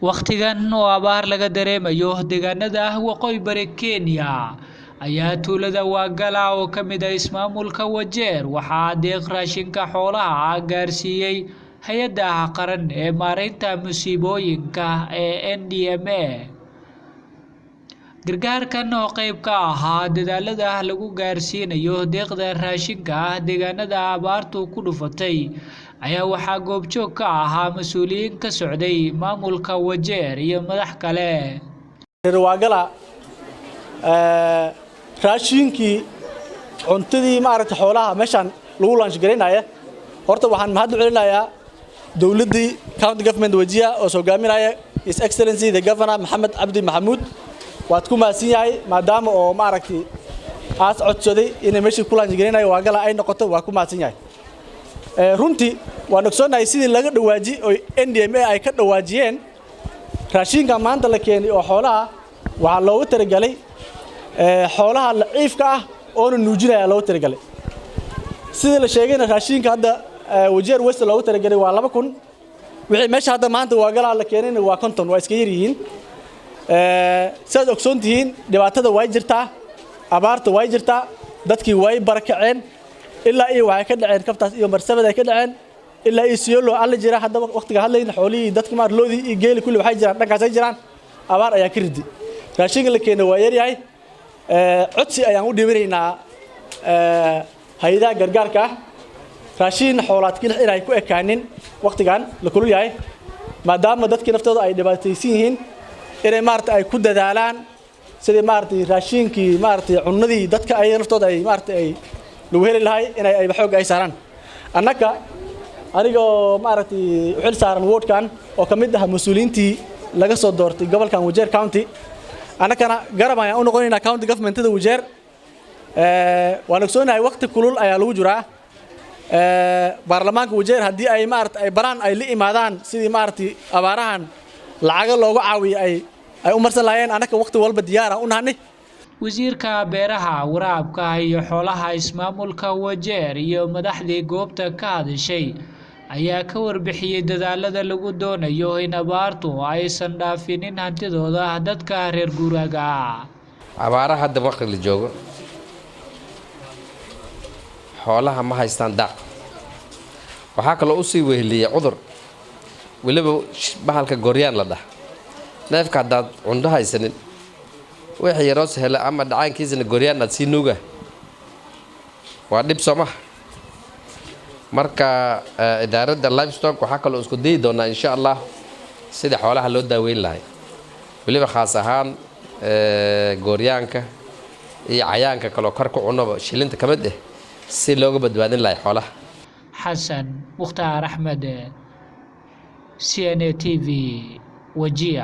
waqtigan oo abaar laga dareemayo deegaanada waqooyi bari Kenya ayaa tuulada Wagala oo kamid ah ismaamulka Wajeer waxaa deeq raashinka xoolaha gaarsiiyay hay'adda qaran ee maareynta musiibooyinka ee NDMA. gargaarkan oo qayb ka ahaa dadaalada lagu gaarsiinayo deeqda raashinka deegaanada abaartu ku dhufatay ayaa waxaa goobjoog ka ahaa mas'uuliyiin ka socday maamulka Wajeer iyo madax kale. Wagala raashinkii cuntadii maaragtay xoolaha meeshan lagu launch gareynaya horta waxaan mahad u celinayaa dawladii county government Wajir oo soo gaaminaya His Excellency the Governor Mohamed Abdi Mahmoud waad ku maasin yahay maadaama oo maaragtay aas codsaday inay meeshii ku launch gareynayo Wagala ay noqoto waa ku maasin yahay. runtii waan ogsoonahay sidii laga dhawaaji oo NDMA ay ka dhawaajiyeen raashinka maanta la keenay oo xoolaha waxa loogu talagalay xoolaha laciifka ah oo nuujinaya loogu talagalay sidii la sheegayna raashinka hadda Wajeer West loogu talagalay waa 2000 wixii meesha hadda maanta Wagala la keenay waa 50 waa iska yar yihiin sidaad ogsoontihiin dhibaatada way jirtaa abaarta way jirtaa dadkii way barakaceen ilaa ay waxay ka dhaceen kaftaas iyo marsabada ay ka dhaceen ilaa ay siyoolo alla jira hadda waqtiga hadlayna xoolihii dadkii maar loodii iyo geeli kulli waxay jiraan dhankaas ay jiraan abaar ayaa ka ridi raashinka la keenay waa yar yahay codsi ayaan u dhiibanaynaa hay'adaha gargaarka raashin xoolaadkii inay ku ekaanin waqtigan la kulul yahay maadaama dadkii naftooda ay dhibaataysan yihiin inay maartay ay ku dadaalaan sidii maartay raashinkii maartay cunadii dadka ay naftooda ay maartay ay lagu heli lahay inay ay xoog ay saaraan annaka aniga maartay u xil saaran wardkan oo kamid ah mas'uuliyiintii laga soo doortay gobolkan Wajeer County annakana garab ayaan u noqonaynaa county governmentada Wajeer waan ogsoonahay waqti kulul ayaa lagu jiraa baarlamaanka Wajeer hadii ay maartay ay baraan ay la imaadaan sidii maartay abaarahan lacag loogu caawiyo ay u marsan laayeen annaka waqti walba diyaar ah u nahnay wasiirka beeraha waraabka iyo xoolaha ismaamulka Wajeer iyo madaxdii goobta ka hadashay ayaa ka warbixiyay dadaalada lagu doonayo in abaartu aysan dhaafinin hantidooda dadka reer guuraaga abaaraha hadda waqti la joogo xoolaha ma haystaan daaq waxa kale oo sii weheliyay cudur waliba bahalka gooryaan la dhax neefka hadaad cundo haysanin wixii yaroo sahla ama dhacaankiisana gooryaan aad sii nuuga waa dhib Soomaah marka idaaradda livestock waxa kale oo isku day doona insha Allah sida xoolaha loo daaweyn lahayd waliba khaas ahaan gooryaanka iyo cayaanka kale kor ku cunaba shilinta kamid ah si looga badbaadin lahayd xoolaha Xasan Mukhtaar Ahmed CNA TV Wajir.